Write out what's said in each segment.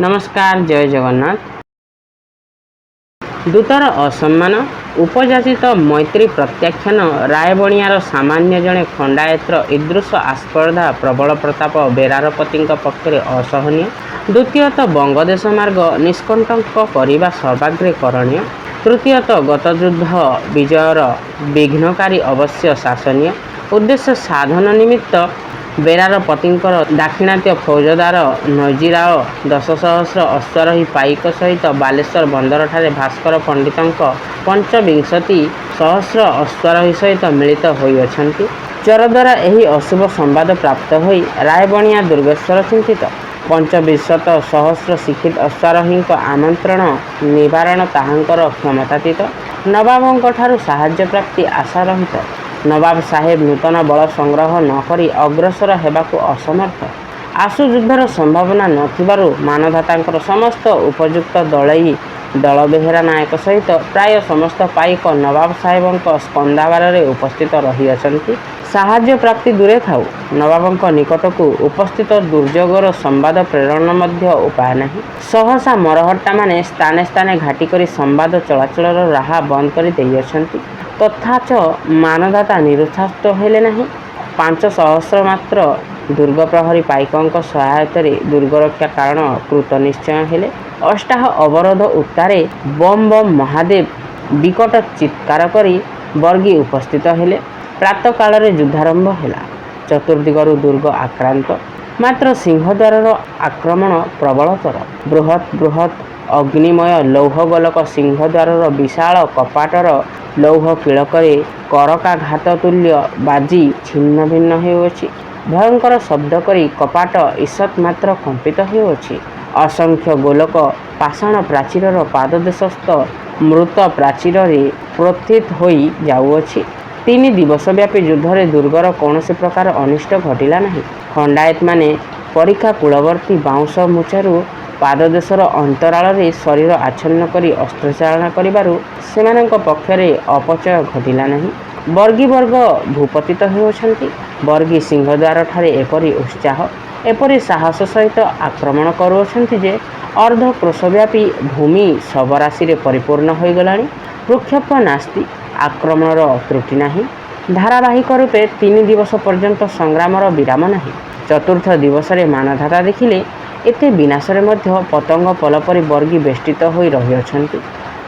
नमस्कार जय जगन्नाथ। दूतर असम्मान उपजाचित मैत्री प्रत्याख्यान रायबणियार सामान्य जड़े खंडायतर ईदृश आस्पर्धा प्रबल प्रताप बेरारपति पक्षरे असहनीय। द्वितीयत बंगदेश मार्ग निष्कंटक करने सर्वाग्रे करणीय। तृतीयत गतयुद्ध विजयर विघ्नकारी अवश्य शासनीय। उद्देश्य साधन निमित्त बेरारपतिंकर दाक्षिणात्य फौजदार नैजिराव 10,000 अश्वारोही पाइक सहित बालेश्वर बंदर ठारे भास्कर पंडितंक 25,000 अश्वारोही सहित मिलित होइअछन्ति। चोर द्वारा एही अशुभ संवाद प्राप्त होई रायबणिया दुर्गेश्वर चिंतित। 25,000 शिक्षित अश्वारोही आमंत्रण निवारण ताहांकर क्षमतातीत। नवाबों ठारू साहाय्य प्राप्ति आशा रहित। नवाब साहेब नूतन बल संग्रह न करी अग्रसर हेबाकु असमर्थ। आशु युद्धर संभावना नथिबारु मानधातांकर समस्त उपयुक्त दलई दल बेहेरा नायक सहित प्राय समस्त पाइक नवाब साहेबों स्कंदावार उपस्थित रही अछंती। साहाय्य प्राप्ति दूरे थाउ, नवाबों निकटकू उपस्थित दुर्योगर संवाद प्रेरण मध्य उपाय नहीं। सहसा मरहट्टा माने स्थाने स्थाने घाटी करी संवाद चलाचलर राह बंद कर देइअछंती। तथाच मानदाता निरुत्साहित हेले नहीं। 5,000 मात्र दुर्ग प्रहरी पाइकों सहायतारे दुर्गरक्षा कारण कृत निश्चय हेले। अष्टाह अवरोध उत्तारे बम बम महादेव विकट चित्कार करी बर्गी उपस्थित हेले। प्रातः काल युद्धारंभ हेला। चतुर्दिगरु दुर्ग आक्रांत, मात्र सिंहद्वार आक्रमण प्रबलतर। बृहत् बृहत् अग्निमय लौहगोलक सिंहद्वार विशाल कपाटर लौह किलकरे करकाघात तुल्य बाजी छिन्न भिन्न होउछि। भयंकर शब्द करी कपाट ईषत् मात्र कंपित होउछि। असंख्य गोलक पाषाण प्राचीरर पाददेशस्थ मृत प्राचीर प्रोत्थित होई जाउछि। 3 दिवस व्यापी युद्धरे दुर्गर कौनसी प्रकार अनिष्ट घटिला नहीं। खंडायत माने परीक्षा कूलवर्ती बाउंश मुचारू पाददेशर अंतराल शरीर आच्छन्न करी अस्त्रचालना करिबारु सेमानंक पक्षरे अपचय घटिला नहीं। बर्गी वर्ग भूपतित होउछन्ति। बर्गी सिंहद्वार ठारे एपरी उत्साह एपरी साहस सहित आक्रमण करुछन्ति जे अर्ध क्रोशव्यापी भूमि शवराशि परिपूर्ण हो गलानी। भ्रूक्षेप नास्ति, आक्रमणर त्रुटि नहीं। धारावाहिक रूपे 3 दिवस पर्यंत संग्रामर विराम नहीं। चतुर्थ दिवस मानधाता देखिले एते विनाशरे मध्य पतंग पलपरी बर्गी बेष्टित होई रही अछन्ति।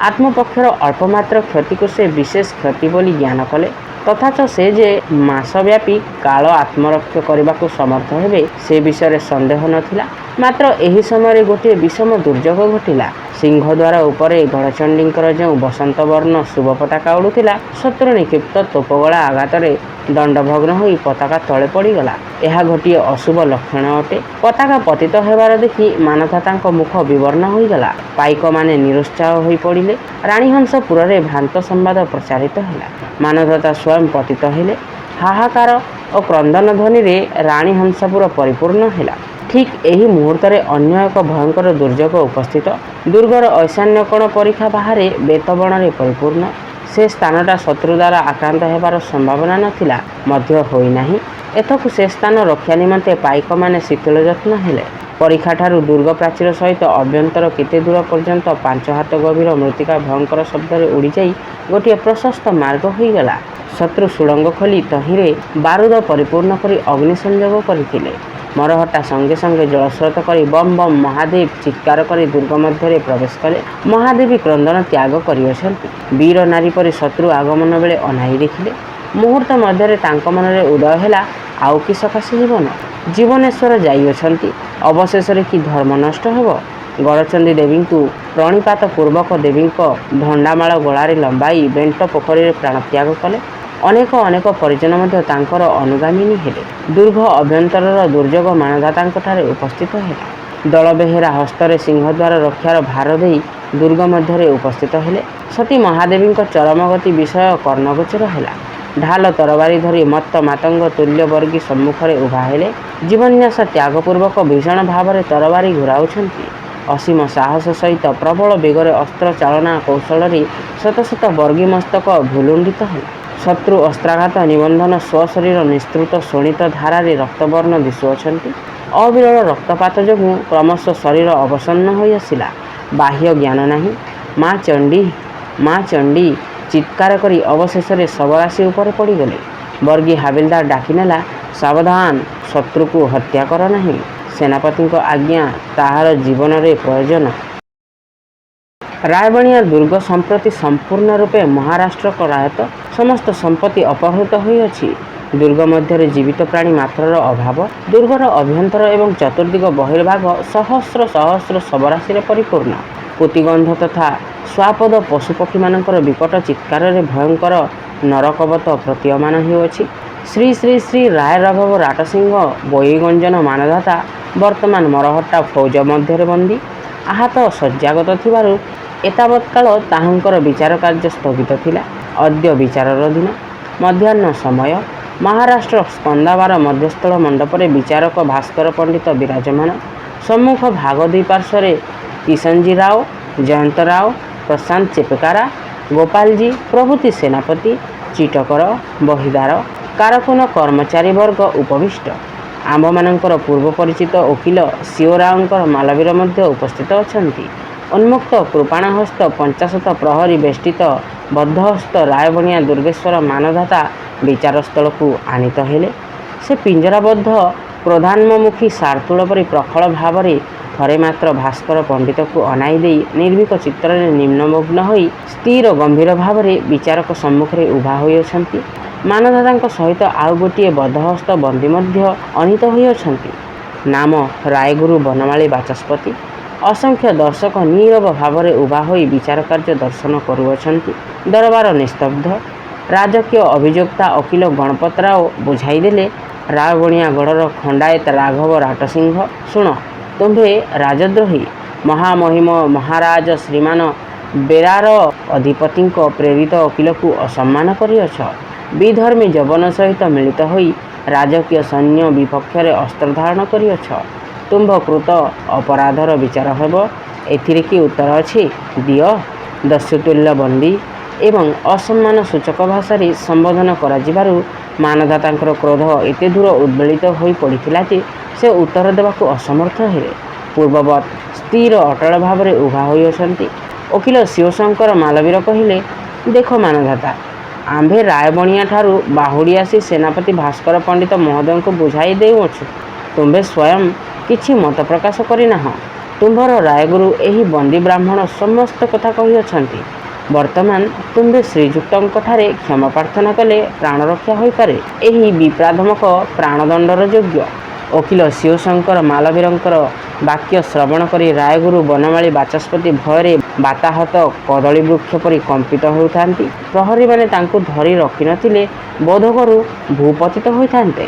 आत्मपक्षर अल्पमात्र क्षति को से विशेष क्षति बोली ज्ञान कले। तथाच से जे मासव्यापी काल आत्मरक्षा करने को समर्थ हेबे से विषय संदेह नथिला। मात्र एही समय गोटे विषम दुर्योग घटिला। सिंहद्वार उपरे गणचंडींकर जो बसंत वर्ण शुभ पताका उड़ुथिला, शत्रु निक्षिप्त तोपगोला आघातरे दंडभग्न होई पताका तले पड़गला। यह गोटे अशुभ लक्षण अटे। पताका पतित हेबार देखि मानधाता मुख विवर्ण होईगला। पाइक माने निरुत्साह होई पड़िले। राणीहंसपुर रे भ्रांत संवाद प्रचारित हैला। मानधाता स्वयं पतित हेले। हाहाकार और क्रंदन ध्वनि रे राणीहंसपुर परिपूर्ण हैला। ठीक यही मुहूर्त अन्य एक भयंकर दुर्योग उपस्थित। दुर्गर ऐशान्य कोण परीक्षा बाहर बेतबण परिपूर्ण। से स्थानटा शत्रु द्वारा आक्रांत होबार संभावना नथिला मध्य होई नाही। एथकु से स्थान रक्षा निमंते पाइक माने शीतल यत्न हेले। परीक्षा ठारू दुर्ग प्राचीर सहित अभ्यंतर केते दूर पर्यंत 5 हाथ गभीर मृत्तिका भयंकर शब्द उड़ी जाई गोटे प्रशस्त मार्ग होईगला। शत्रु सुड़ंग खोली तहिरे बारूद परिपूर्ण करी अग्नि संयोग करथिले। मरहट्टा संगे संगे जलस्रोत करी बम बम महादेव चित्कार करी दुर्ग मध्य प्रवेश कले। महादेवी क्रंदन त्याग करिअछन्ति। वीर नारी परि शत्रु आगमन बेले अनाई देखिले। मुहूर्त मध्य तांक मनरे उदय हैला आउ कि सकाशे जीवन। जीवनेश्वर जाइअछन्ति। अवशेष कि धर्म नष्ट हेब। गड़चंडी देवी को प्रणिपात पूर्वक देवी धंडामाल गलारे लंबाई बेंट पोखरी प्राण त्याग कले। अनेक अनेक परिजन मध्य तांकर अनुगामिनी हेले। दुर्ग अभ्यंतर दुर्योग मानधाता उपस्थित हेला। दल बेहेरा हस्तरे सिंहद्वार रक्षार भार दे दुर्ग मध्य उपस्थित हेले। सती महादेवी चरमगति विषय कर्णगोचर हेला। ढाल तरबारी धरी मत्त मातंग तुल्य वर्गी सम्मुखरे उभा हेले। जीवन्यास त्यागपूर्वक भीषण भाव तरबारी घुराउछन्ति। असीम साहस सहित प्रबल बेगरे अस्त्र चालना कौशल शत शत वर्गी मस्तक भूलुंडित है। ଶତ୍ରୁ ଅସ୍ତ୍ରାଘାତ ନିବନ୍ଧନ ସ୍ୱଶରୀର ନିଃସୃତ ଶୋଣିତ ଧାରାରେ ରକ୍ତବର୍ଣ୍ଣ ଦିଶୁଅଛନ୍ତି। ଅବିରଳ ରକ୍ତପାତ ଯୋଗୁଁ କ୍ରମଶଃ ଶରୀର ଅବସନ୍ନ ହୋଇ ଆସିଲା। ବାହ୍ୟ ଜ୍ଞାନ ନାହିଁ। ମା ଚଣ୍ଡୀ, ମା ଚଣ୍ଡୀ ଚିତ୍କାର କରି ଅବଶେଷରେ ଶବରାଶି ଉପରେ ପଡ଼ିଗଲେ। ବର୍ଗୀ ହାବିଲଦାର ଡାକିନେଲା, ସାବଧାନ, ଶତ୍ରୁକୁ ହତ୍ୟା କର ନାହିଁ। ସେନାପତିଙ୍କ ଆଜ୍ଞା, ତାହାର ଜୀବନରେ ପ୍ରୟୋଜନ। ରାୟବଣିଆ ଦୁର୍ଗ ସମ୍ପ୍ରତି ସମ୍ପୂର୍ଣ୍ଣ ରୂପେ ମହାରାଷ୍ଟ୍ର କରାୟତ୍ତ। ସମସ୍ତ ସମ୍ପତ୍ତି ଅପହୃତ ହୋଇଅଛି। ଦୁର୍ଗ ମଧ୍ୟରେ ଜୀବିତ ପ୍ରାଣୀ ମାତ୍ରର ଅଭାବ। ଦୁର୍ଗର ଅଭ୍ୟନ୍ତର ଏବଂ ଚତୁର୍ଦିଗ ବହିର୍ଭାଗ ସହସ୍ର ସହସ୍ର ଶବରାଶିରେ ପରିପୂର୍ଣ୍ଣ। ପୂତିଗନ୍ଧ ତଥା ସ୍ୱାପଦ ପଶୁପକ୍ଷୀମାନଙ୍କର ବିକଟ ଚିତ୍କାରରେ ଭୟଙ୍କର ନରକବତ ପ୍ରତୀୟମାନ ହେଉଅଛି। ଶ୍ରୀ ଶ୍ରୀ ଶ୍ରୀ ରାୟ ରାଘବ ରାଟସିଂହ ବୋଇଗଞ୍ଜନ ମାନଧାତା ବର୍ତ୍ତମାନ ମରହଟ୍ଟା ଫୌଜ ମଧ୍ୟରେ ବନ୍ଦୀ। ଆହତ ଶଯ୍ୟାଗତ ଥିବାରୁ ଏତାବତ୍ କାଳ ତାହାଙ୍କର ବିଚାର କାର୍ଯ୍ୟ ସ୍ଥଗିତ ଥିଲା। ଅଦ୍ୟ ବିଚାରର ଦିନ। ମଧ୍ୟାହ୍ନ ସମୟ। ମହାରାଷ୍ଟ୍ର ସ୍କନ୍ଦାବାର ମଧ୍ୟସ୍ଥଳ ମଣ୍ଡପରେ ବିଚାରକ ଭାସ୍କର ପଣ୍ଡିତ ବିରାଜମାନ। ସମ୍ମୁଖ ଭାଗ ଦୁଇ ପାର୍ଶ୍ୱରେ କିଶନଜୀ ରାଓ, ଜୟନ୍ତ ରାଓ, ପ୍ରଶାନ୍ତ ଚେପେକାରା, ଗୋପାଳଜୀ ପ୍ରଭୃତି ସେନାପତି, ଚିଟକର, ବହିଦାର, କାରକୁନ କର୍ମଚାରୀବର୍ଗ ଉପବିଷ୍ଟ। ଆମ୍ଭମାନଙ୍କର ପୂର୍ବ ପରିଚିତ ଓକିଲ ଶିବରାଓଙ୍କର ମାଲବୀର ମଧ୍ୟ ଉପସ୍ଥିତ ଅଛନ୍ତି। ଉନ୍ମୁକ୍ତ କୃପାଣହସ୍ତ ପଞ୍ଚାଶତ ପ୍ରହରୀ ବେଷ୍ଟିତ ବଦ୍ଧହସ୍ତ ରାୟବଣିଆ ଦୁର୍ଗେଶ୍ୱର ମାନଧାତା ବିଚାରସ୍ଥଳକୁ ଆନୀତ ହେଲେ। ସେ ପିଞ୍ଜରାବଦ୍ଧ କ୍ରୋଧାନ୍ମମୁଖୀ ଶାର୍ତ୍ତୁଳ ପରି ପ୍ରଖଳ ଭାବରେ ଥରେ ମାତ୍ର ଭାସ୍କର ପଣ୍ଡିତକୁ ଅନାଇ ଦେଇ ନିର୍ଭୀକ ଚିତ୍ତରେ ନିମ୍ନମଗ୍ନ ହୋଇ ସ୍ଥିର ଗମ୍ଭୀର ଭାବରେ ବିଚାରକ ସମ୍ମୁଖରେ ଉଭା ହୋଇଅଛନ୍ତି। ମାନଧାତାଙ୍କ ସହିତ ଆଉ ଗୋଟିଏ ବଦ୍ଧହସ୍ତ ବନ୍ଦୀ ମଧ୍ୟ ଅନୀତ ହୋଇଅଛନ୍ତି। ନାମ ରାୟଗୁରୁ ବନମାଳୀ ବାଚସ୍ପତି। ଅସଂଖ୍ୟ ଦର୍ଶକ ନୀରବ ଭାବରେ ଉଭା ହୋଇ ବିଚାର କାର୍ଯ୍ୟ ଦର୍ଶନ କରୁଅଛନ୍ତି। ଦରବାର ନିସ୍ତବ୍ଧ। ରାଜକୀୟ ଅଭିଯୋକ୍ତା ଓକିଲ ଗଣପତ ରାଓ ବୁଝାଇ ଦେଲେ, ରାୟବଣିଆଗଡ଼ର ଖଣ୍ଡାୟତ ରାଘବ ରାଟସିଂହ, ଶୁଣ, ତୁମ୍ଭେ ରାଜଦ୍ରୋହୀ ମହାମହିମ ମହାରାଜ ଶ୍ରୀମାନ ବେରାର ଅଧିପତିଙ୍କ ପ୍ରେରିତ ଓକିଲକୁ ଅସମ୍ମାନ କରିଅଛ। ବିଧର୍ମୀ ଯବନ ସହିତ ମିଳିତ ହୋଇ ରାଜକୀୟ ସୈନ୍ୟ ବିପକ୍ଷରେ ଅସ୍ତ୍ର ଧାରଣ କରିଅଛ। ତୁମ୍ଭକୃତ ଅପରାଧର ବିଚାର ହେବ। ଏଥିରେ କି ଉତ୍ତର ଅଛି? ଦିଅ। ଦସ୍ୟୁତୁଲ୍ୟ ବନ୍ଦୀ ଏବଂ ଅସମ୍ମାନ ସୂଚକ ଭାଷାରେ ସମ୍ବୋଧନ କରାଯିବାରୁ ମାନଧାତାଙ୍କର କ୍ରୋଧ ଏତେ ଦୂର ଉଦ୍ବେଳିତ ହୋଇ ପଡ଼ିଥିଲା ଯେ ସେ ଉତ୍ତର ଦେବାକୁ ଅସମର୍ଥ ହେଲେ। ପୂର୍ବବତ୍ ସ୍ଥିର ଅଟଳ ଭାବରେ ଉଭା ହୋଇଅଛନ୍ତି। ଓକିଲ ଶିବଶଙ୍କର ମାଲବୀର କହିଲେ, ଦେଖ ମାନଧାତା, ଆମ୍ଭେ ରାୟବଣିଆଠାରୁ ବାହୁଡ଼ି ଆସି ସେନାପତି ଭାସ୍କର ପଣ୍ଡିତ ମହୋଦୟଙ୍କୁ ବୁଝାଇ ଦେଉଅଛୁ। ତୁମ୍ଭେ ସ୍ୱୟଂ କିଛି ମତ ପ୍ରକାଶ କରିନାହଁ। ତୁମ୍ଭର ରାୟଗୁରୁ ଏହି ବନ୍ଦୀ ବ୍ରାହ୍ମଣ ସମସ୍ତ କଥା କହିଅଛନ୍ତି। ବର୍ତ୍ତମାନ ତୁମ୍ଭେ ଶ୍ରୀଯୁକ୍ତଙ୍କଠାରେ କ୍ଷମା ପ୍ରାର୍ଥନା କଲେ ପ୍ରାଣରକ୍ଷା ହୋଇପାରେ। ଏହି ବିପ୍ରାଧମକ ପ୍ରାଣଦଣ୍ଡର ଯୋଗ୍ୟ। ଓକିଲ ଶିବଶଙ୍କର ମାଲବୀରଙ୍କର ବାକ୍ୟ ଶ୍ରବଣ କରି ରାୟଗୁରୁ ବନମାଳୀ ବାଚସ୍ପତି ଭୟରେ ବାତାହତ କଦଳୀ ବୃକ୍ଷ ପରି କମ୍ପିତ ହେଉଥାନ୍ତି। ପ୍ରହରୀମାନେ ତାଙ୍କୁ ଧରି ରଖିନଥିଲେ ବୋଧକରୁ ଭୂପତିତ ହୋଇଥାନ୍ତେ।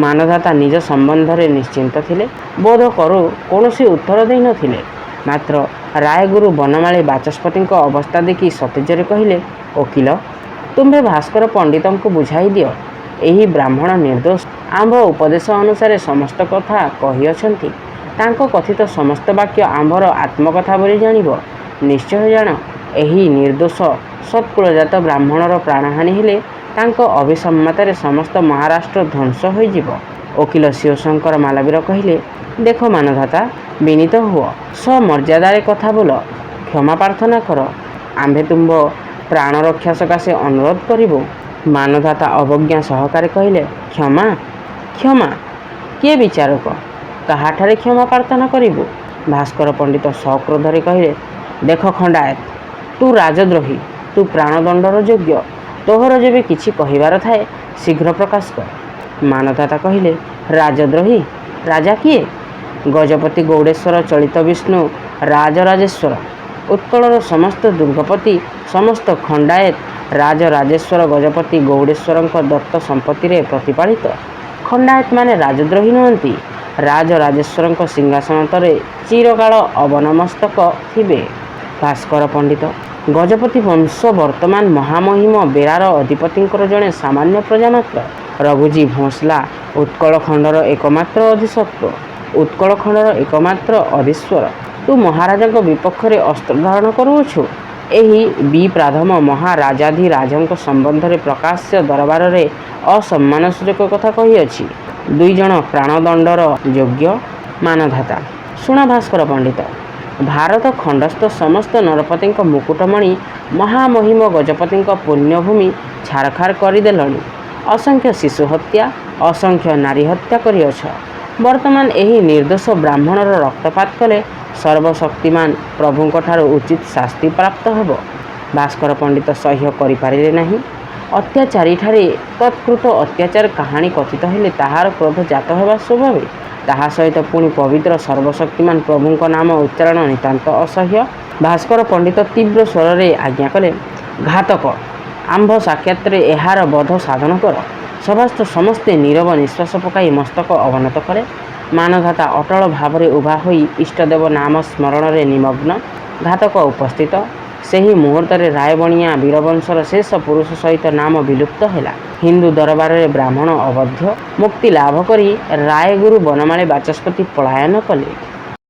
ମାନଧାତା ନିଜ ସମ୍ବନ୍ଧରେ ନିଶ୍ଚିନ୍ତ ଥିଲେ। ବୋଧକରୁ କୌଣସି ଉତ୍ତର ଦେଇନଥିଲେ। ମାତ୍ର ରାୟଗୁରୁ ବନମାଳୀ ବାଚସ୍ପତିଙ୍କ ଅବସ୍ଥା ଦେଖି ସତେଜରେ କହିଲେ, ଓକିଲ, ତୁମ୍ଭେ ଭାସ୍କର ପଣ୍ଡିତଙ୍କୁ ବୁଝାଇ ଦିଅ। ଏହି ବ୍ରାହ୍ମଣ ନିର୍ଦ୍ଦୋଷ। ଆମ୍ଭ ଉପଦେଶ ଅନୁସାରେ ସମସ୍ତ କଥା କହିଅଛନ୍ତି। ତାଙ୍କ କଥିତ ସମସ୍ତ ବାକ୍ୟ ଆମ୍ଭର ଆତ୍ମକଥା ବୋଲି ଜାଣିବ। ନିଶ୍ଚୟ ଜାଣ, ଏହି ନିର୍ଦ୍ଦୋଷ ସତ୍କୁଳଜାତ ବ୍ରାହ୍ମଣର ପ୍ରାଣହାନି ହେଲେ ତାଙ୍କ ଅଭିସମ୍ମତରେ ସମସ୍ତ ମହାରାଷ୍ଟ୍ର ଧ୍ୱଂସ ହୋଇଯିବ। ଓକିଲ ଶିବଶଙ୍କର ମାଲବୀର କହିଲେ, ଦେଖ ମାନଧାତା, ବିନୀତ ହୁଅ। ସମର୍ଯ୍ୟାଦାରେ କଥା ବୋଲ। କ୍ଷମା ପ୍ରାର୍ଥନା କର। ଆମ୍ଭେ ତୁମ୍ଭ ପ୍ରାଣରକ୍ଷା ସକାଶେ ଅନୁରୋଧ କରିବୁ। ମାନଧାତା ଅବଜ୍ଞା ସହକାରେ କହିଲେ, କ୍ଷମା? କ୍ଷମା? କିଏ ବିଚାରକ? କାହାଠାରେ କ୍ଷମା ପ୍ରାର୍ଥନା କରିବୁ? ଭାସ୍କର ପଣ୍ଡିତ ସକ୍ରୋଧରେ କହିଲେ, ଦେଖ ଖଣ୍ଡାୟତ, ତୁ ରାଜଦ୍ରୋହୀ, ତୁ ପ୍ରାଣଦଣ୍ଡର ଯୋଗ୍ୟ। ତୋହର ଯେବେ କିଛି କହିବାର ଥାଏ ଶୀଘ୍ର ପ୍ରକାଶ କର। ମାନଧାତା କହିଲେ, ରାଜଦ୍ରୋହୀ? ରାଜା କିଏ? ଗଜପତି ଗୌଡ଼େଶ୍ୱର ଚଳିତ ବିଷ୍ଣୁ ରାଜରାଜେଶ୍ୱର। ଉତ୍କଳର ସମସ୍ତ ଦୁର୍ଗପତି, ସମସ୍ତ ଖଣ୍ଡାୟତ ରାଜରାଜେଶ୍ୱର ଗଜପତି ଗୌଡ଼େଶ୍ୱରଙ୍କ ଦତ୍ତ ସମ୍ପତ୍ତିରେ ପ୍ରତିପାଳିତ। ଖଣ୍ଡାୟତମାନେ ରାଜଦ୍ରୋହୀ ନୁହନ୍ତି। ରାଜରାଜେଶ୍ୱରଙ୍କ ସିଂହାସନ ତଳେ ଚିରକାଳ ଅବନମସ୍ତକ ଥିବେ। ଭାସ୍କର ପଣ୍ଡିତ, ଗଜପତି ବଂଶ ବର୍ତ୍ତମାନ ମହାମହିମ ବେରାର ଅଧିପତିଙ୍କର ଜଣେ ସାମାନ୍ୟ ପ୍ରଜା ମାତ୍ର। ରଘୁଜୀ ଭୋଁସଲା ଉତ୍କଳ ଖଣ୍ଡର ଏକମାତ୍ର ଅଧିସତ୍ତ୍ୱ, ଉତ୍କଳ ଖଣ୍ଡର ଏକମାତ୍ର ଅଧୀଶ୍ୱର। ତୁ ମହାରାଜାଙ୍କ ବିପକ୍ଷରେ ଅସ୍ତ୍ର ଧାରଣ କରୁଅଛୁ। ଏହି ବିପ୍ରାଧମ ମହାରାଜାଧିରାଜଙ୍କ ସମ୍ବନ୍ଧରେ ପ୍ରକାଶ୍ୟ ଦରବାରରେ ଅସମ୍ମାନସୂଚକ କଥା କହିଅଛି। 2 ଜଣ ପ୍ରାଣଦଣ୍ଡର ଯୋଗ୍ୟ ମାନଧାତା। ଶୁଣ ଭାସ୍କର ପଣ୍ଡିତ, ଭାରତ ଖଣ୍ଡସ୍ଥ ସମସ୍ତ ନରପତିଙ୍କ ମୁକୁଟମଣି ମହାମହିମ ଗଜପତିଙ୍କ ପୁଣ୍ୟଭୂମି ଛାରଖାର କରିଦେଲଣି। ଅସଂଖ୍ୟ ଶିଶୁ ହତ୍ୟା, ଅସଂଖ୍ୟ ନାରୀ ହତ୍ୟା କରିଅଛ। ବର୍ତ୍ତମାନ ଏହି ନିର୍ଦ୍ଦୋଷ ବ୍ରାହ୍ମଣର ରକ୍ତପାତ କଲେ ସର୍ବଶକ୍ତିମାନ ପ୍ରଭୁଙ୍କଠାରୁ ଉଚିତ ଶାସ୍ତି ପ୍ରାପ୍ତ ହେବ। ଭାସ୍କର ପଣ୍ଡିତ ସହ୍ୟ କରିପାରିଲେ ନାହିଁ। ଅତ୍ୟାଚାରୀଠାରେ ତତ୍କୃତ ଅତ୍ୟାଚାର କାହାଣୀ କଥିତ ହେଲେ ତାହାର କ୍ରୋଧ ଜାତ ହେବା ସ୍ୱଭାବିକ। ତାହା ସହିତ ପୁଣି ପବିତ୍ର ସର୍ବଶକ୍ତିମାନ ପ୍ରଭୁଙ୍କ ନାମ ଉଚ୍ଚାରଣ ନିତାନ୍ତ ଅସହ୍ୟ। ଭାସ୍କର ପଣ୍ଡିତ ତୀବ୍ର ସ୍ୱରରେ ଆଜ୍ଞା କଲେ, ଘାତକ, ଆମ୍ଭ ସାକ୍ଷାତରେ ଏହାର ବଧ ସାଧନ କର। ସଭାସ୍ଥ ସମସ୍ତେ ନୀରବ ନିଶ୍ୱାସ ପକାଇ ମସ୍ତକ ଅବନତ କଲେ। ମାନଧାତା ଅଟଳ ଭାବରେ ଉଭା ହୋଇ ଇଷ୍ଟଦେବ ନାମ ସ୍ମରଣରେ ନିମଗ୍ନ। ଘାତକ ଉପସ୍ଥିତ। ସେହି ମୁହୂର୍ତ୍ତରେ ରାୟବଣିଆ ବୀରବଂଶର ଶେଷ ପୁରୁଷ ସହିତ ନାମ ବିଲୁପ୍ତ ହେଲା। ହିନ୍ଦୁ ଦରବାରରେ ବ୍ରାହ୍ମଣ ଅବଧ୍ୟ ମୁକ୍ତି ଲାଭ କରି ରାୟଗୁରୁ ବନମାଳୀ ବାଚସ୍ପତି ପଳାୟନ କଲେ।